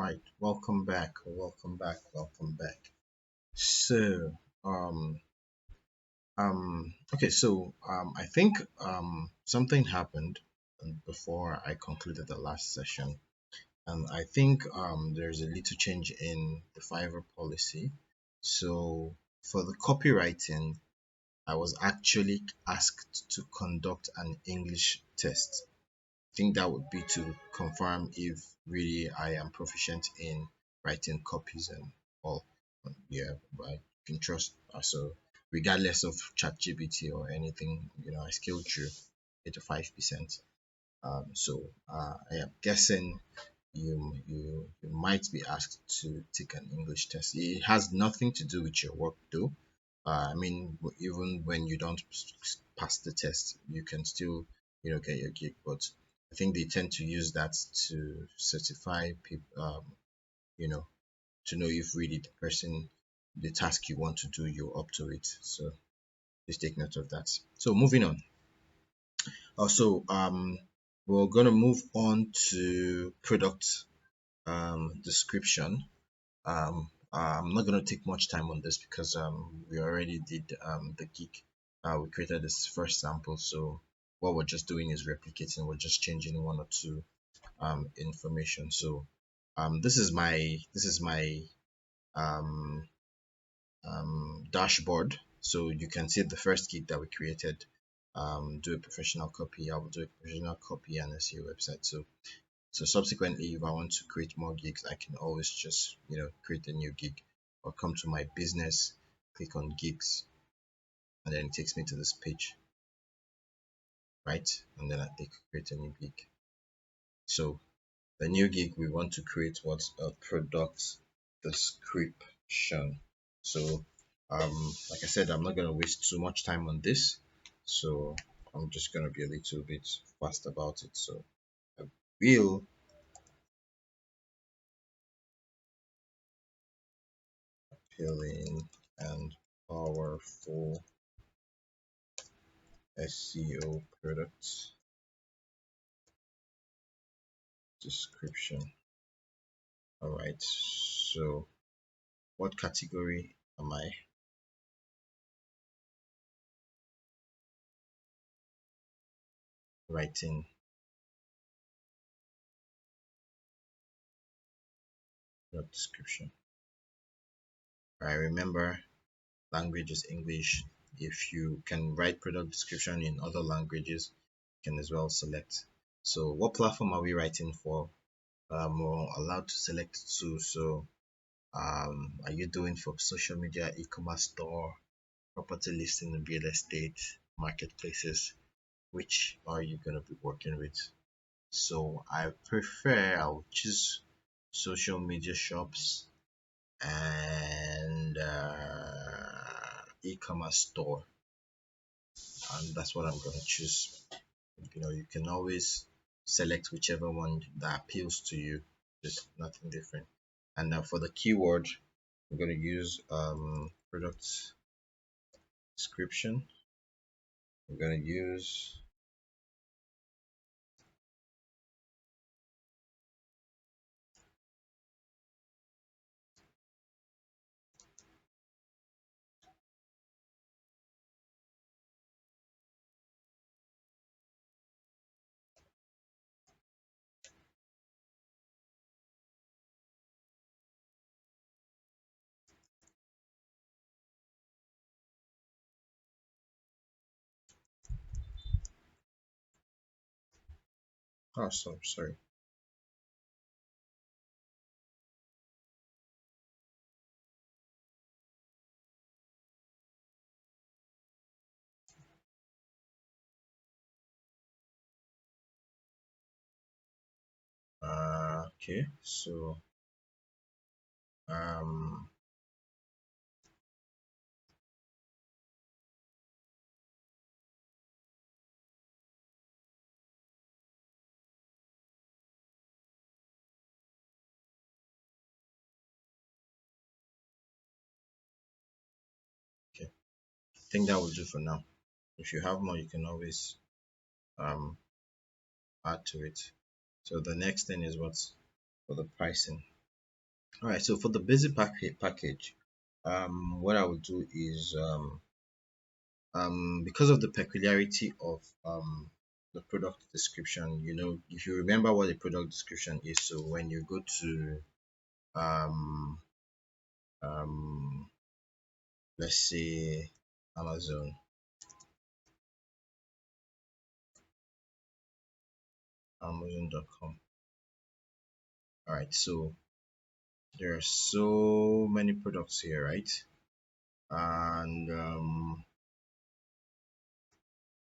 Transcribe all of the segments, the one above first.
right, welcome back, welcome back, welcome back. So, um, I think something happened before I concluded the last session, and I think there's a little change in the Fiverr policy. So, for the copywriting, I was actually asked to conduct an English test. Think that would be to confirm if really I am proficient in writing copies and all. Yeah, but you can trust. So regardless of ChatGPT or anything, I scaled through 85%. I am guessing you might be asked to take an English test. It has nothing to do with your work though. I mean, even when you don't pass the test, you can still, get your gig. But I think they tend to use that to certify people, you know, to know if really the task you want to do, you're up to it. So just take note of that. So moving on. Also, we're gonna move on to product description. I'm not going to take much time on this because we already did the gig. We created this first sample, so what we're just doing is replicating. We're just changing one or two information. So this is my um, dashboard. So you can see the first gig that we created. Do a professional copy. I will do a professional copy and SEO website. So subsequently, if I want to create more gigs, I can always just, create a new gig or come to my business, click on gigs, and then it takes me to this page, right? And then I click create a new gig. So the new gig, we want to create what's a product description. So, like I said, I'm not going to waste too much time on this. So I'm just going to be a little bit fast about it. So I will appealing and powerful SEO product description. All right. So what category am I writing? Product description. All right. Remember, language is English. If you can write product description in other languages, you can as well select. So what platform are we writing for? We're allowed to select two. So are you doing for social media, e-commerce store, property listing and real estate, marketplaces? Which are you going to be working with? So I'll choose social media shops and e-commerce store, and that's what I'm going to choose. You can always select whichever one that appeals to you. There's nothing different. And now for the keyword, I'm going to use product description. I'm going to use oh sorry. Okay, so um okay, I think that will do for now. If you have more, you can always um add to it. So the next thing is what's for the pricing. All right, so for the basic package, what I would do is because of the peculiarity of the product description, if you remember what the product description is, so when you go to um um let's say Amazon, Amazon.com. All right, so there are so many products here, right? And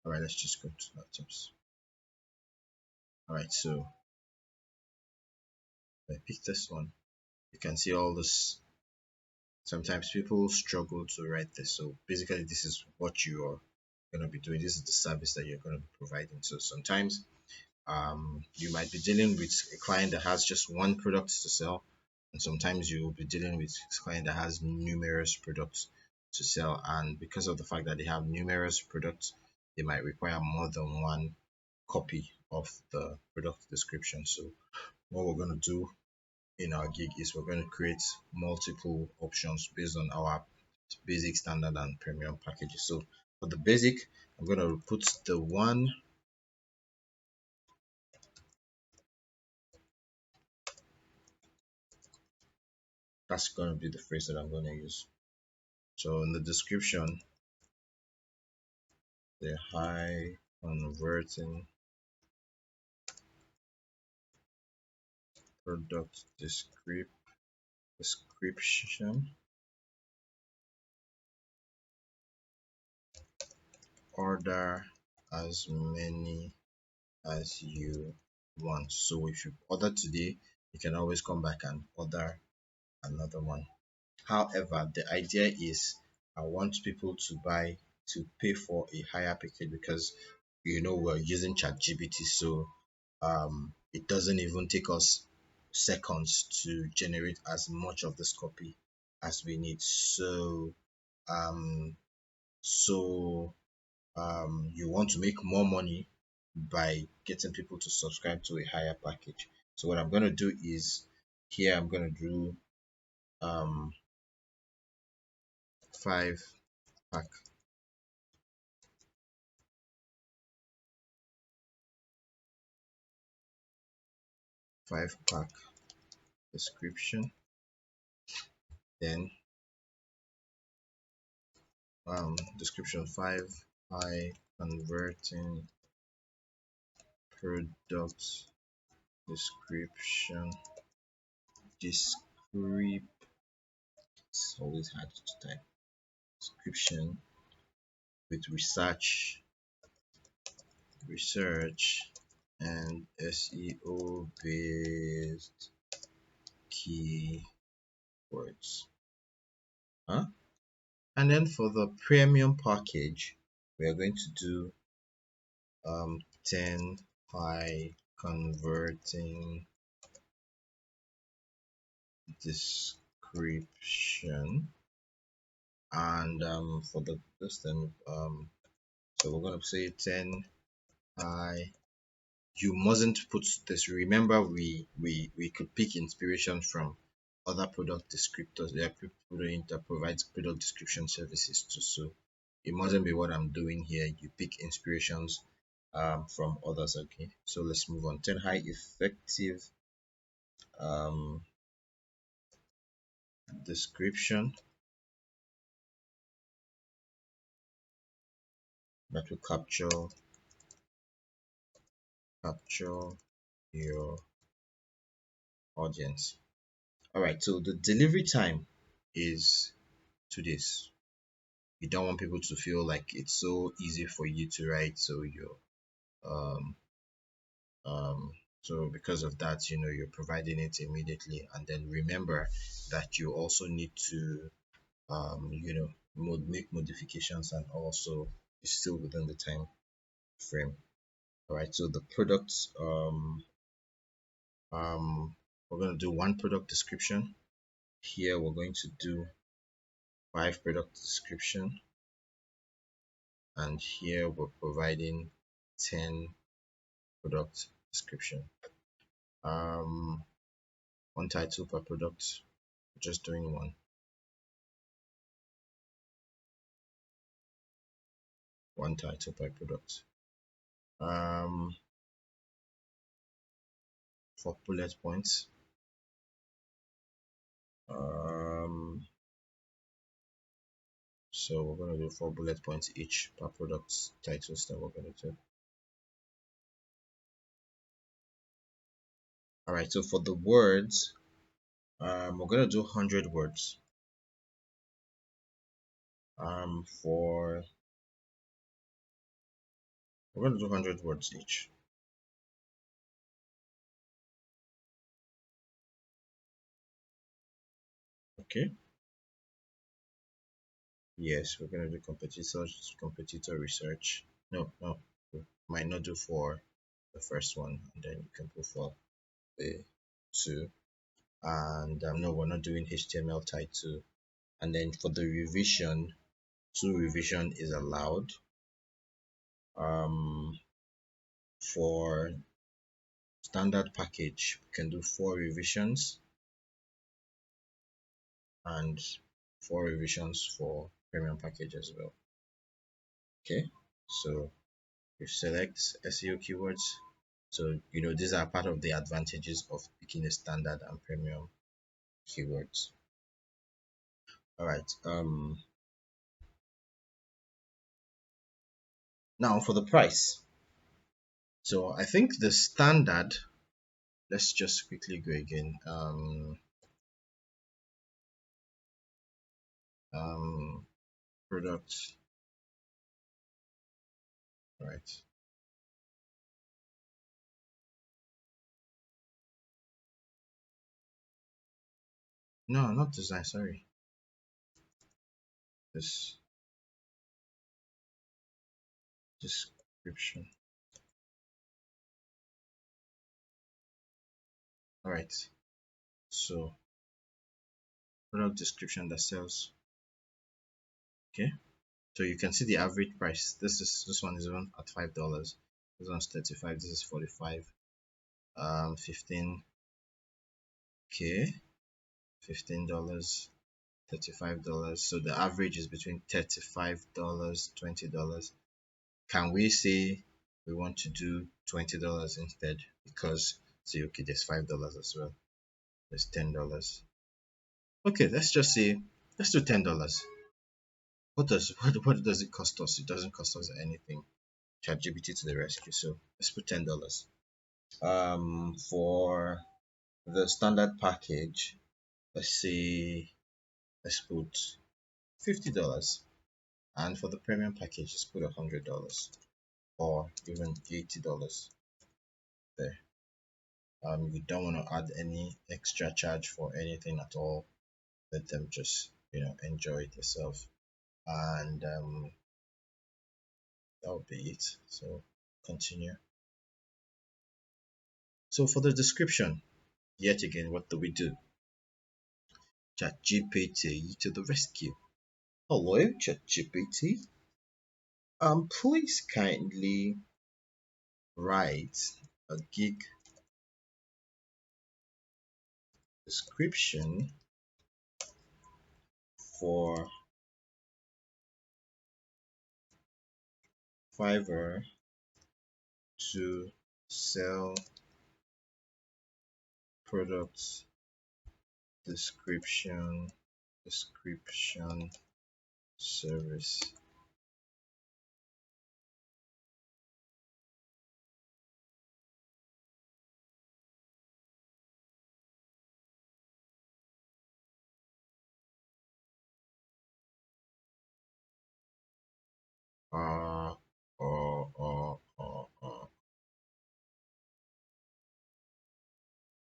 all right, let's just go to laptops. All right, so I pick this one. You can see all this. Sometimes people struggle to write this, so basically this is what you are going to be doing. This is the service that you're going to be providing. So sometimes you might be dealing with a client that has just one product to sell, and sometimes you will be dealing with a client that has numerous products to sell. And because of the fact that they have numerous products, they might require more than one copy of the product description. So what we're going to do in our gig is we're going to create multiple options based on our basic, standard, and premium packages. So for the basic, I'm going to put the one that's going to be the phrase that I'm going to use. So in the description, the high converting product description, order as many as you want. So if you order today, you can always come back and order another one. However, the idea is I want people to pay for a higher package because we're using ChatGPT, so it doesn't even take us seconds to generate as much of this copy as we need. Um, so you want to make more money by getting people to subscribe to a higher package. So what I'm going to do is here I'm going to do um, 5 pack 5 pack description, then description 5 high converting product description descript it's always hard to type description with research and SEO based keywords. Huh? And then for the premium package, we are going to do 10 high converting description, and for the this then so we're going to say 10 high. You mustn't put this. Remember, we could pick inspiration from other product descriptors. There are people that provide product description services too, so it mustn't be what I'm doing here. You pick inspirations from others. Okay, so let's move on. 10 high effective um description that will capture your audience. All right, so the delivery time is 2 days. You don't want people to feel like it's so easy for you to write, so um um because of that, you're providing it immediately. And then remember that you also need to make modifications, and also it's still within the time frame. All right, so the products we're going to do one product description. Here we're going to do 5 product description, and here we're providing 10 product description. Um, One title per product. Just doing one title per product. Um, for bullet points. Um, so we're gonna do 4 bullet points each per product titles that we're gonna do. All right. So for the words, we're gonna do 100 words. For we're gonna do 100 words each. Okay. Yes, we're gonna do competitor research. No, no, we might not do for the first one, and then you can go for the two. And no, we're not doing HTML title. And then for the revision, 2 revision is allowed. Um, for standard package, we can do 4 revisions and 4 revisions for premium package as well. Okay, so you select SEO keywords. So these are part of the advantages of picking a standard and premium keywords. All right. Now for the price. So I think the standard. Let's just quickly go again. Um, product. Right. No, not design. Sorry. This description. All right. So product description that sells. Okay. So you can see the average price. This one is even at $5. This one's 35. This is 45. 15. Okay. $15. $35. So the average is between $35, $20. Can we say we want to do $20 instead? Because see, okay, there's $5 as well. There's $10. Okay, let's do $10. What does it cost us? It doesn't cost us anything. ChatGPT to the rescue. So let's put $10. For the standard package, let's say let's put $50. And for the premium package, just put $100 or even $80 there. You don't want to add any extra charge for anything at all. Let them just enjoy it yourself, and that would be it. So continue. So for the description, yet again, what do we do? ChatGPT to the rescue. Hello, ChatGPT. Please kindly write a gig description for Fiverr to sell products description service. Uh, uh, uh, uh, uh.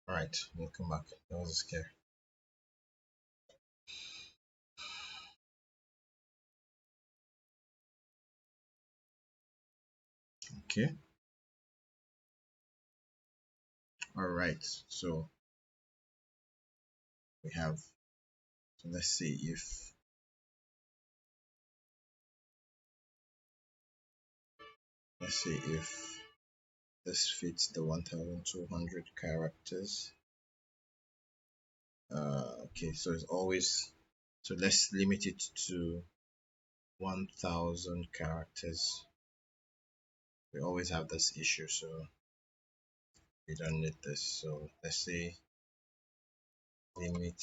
Right, welcome back. That was scary. Okay, all right. So we have. So let's see if this fits the 1,200 characters. Okay, so it's always, so let's limit it to 1000 characters. We always have this issue, so we don't need this. So let's say limit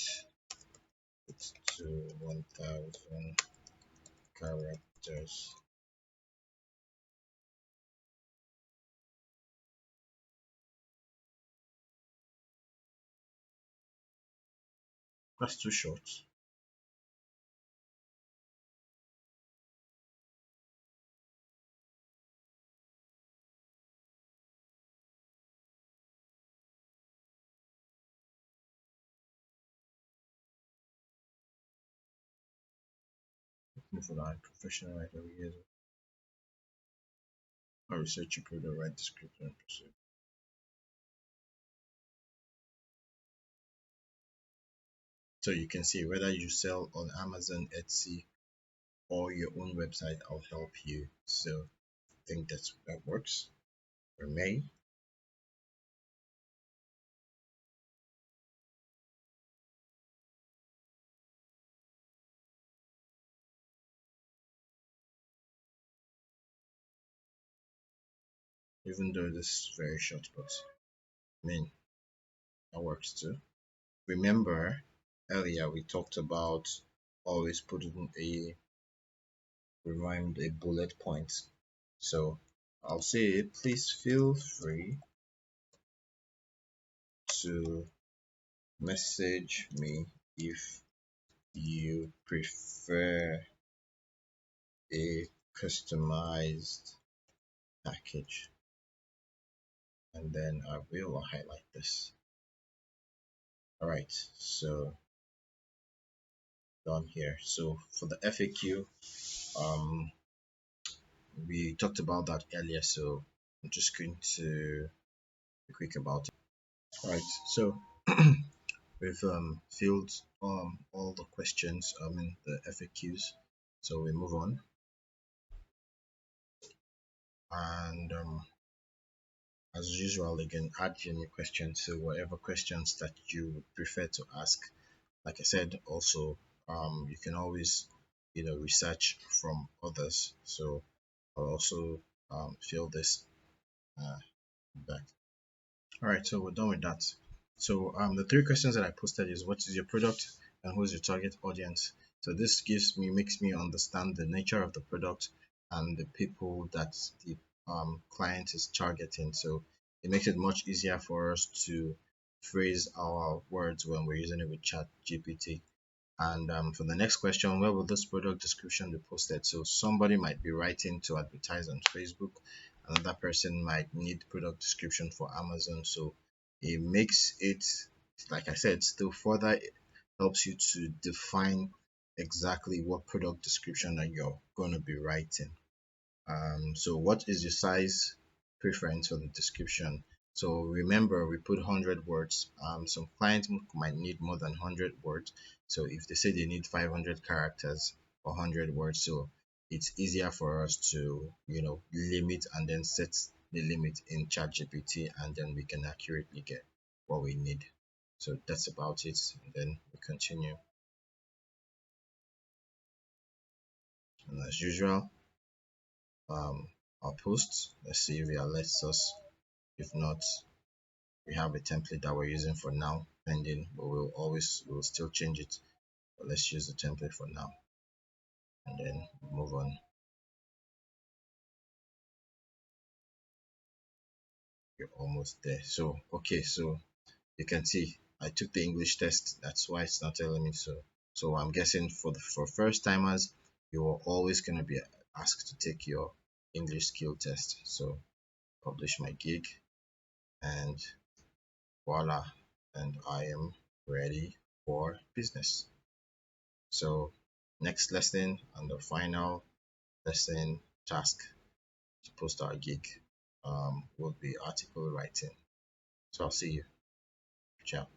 it to 1000 characters. That's too short. Looking for that professional writer we use or research you could write description and pursue. So you can see whether you sell on Amazon, Etsy, or your own website, I'll help you. So I think that works for me. Even though this is very short, but I mean that works too. Remember earlier we talked about always putting a remind a bullet point. So I'll say please feel free to message me if you prefer a customized package, and then I will highlight this. All right, so down here. So for the FAQ, um, we talked about that earlier, so I'm just going to be quick about it. All right, so we've filled all the questions in the FAQs, so we move on, and as usual, again, add your new questions. So whatever questions that you would prefer to ask, like I said, also you can always research from others. So I'll also fill this uh, back. All right, so we're done with that. So the three questions that I posted is what is your product and who is your target audience. So this makes me understand the nature of the product and the people that the client is targeting. So it makes it much easier for us to phrase our words when we're using it with ChatGPT. And for the next question, where will this product description be posted? So somebody might be writing to advertise on Facebook. Another person might need product description for Amazon. So it makes it, like I said, still further it helps you to define exactly what product description that you're going to be writing. So what is your size preference for the description? So remember, we put 100 words. Some clients might need more than 100 words. So if they say they need 500 characters or 100 words, so it's easier for us to, limit and then set the limit in ChatGPT, and then we can accurately get what we need. So that's about it. And then we continue. And as usual, um, our posts. Let's see if it lets us. If not, we have a template that we're using for now pending, but we'll still change it. But let's use the template for now and then move on. We're almost there. So okay, so you can see I took the English test. That's why it's not telling me so. So I'm guessing for first timers, you're always gonna be asked to take your English skill test. So publish my gig, and voila, and I am ready for business. So next lesson and the final lesson task to post our gig will be article writing. So I'll see you. Ciao.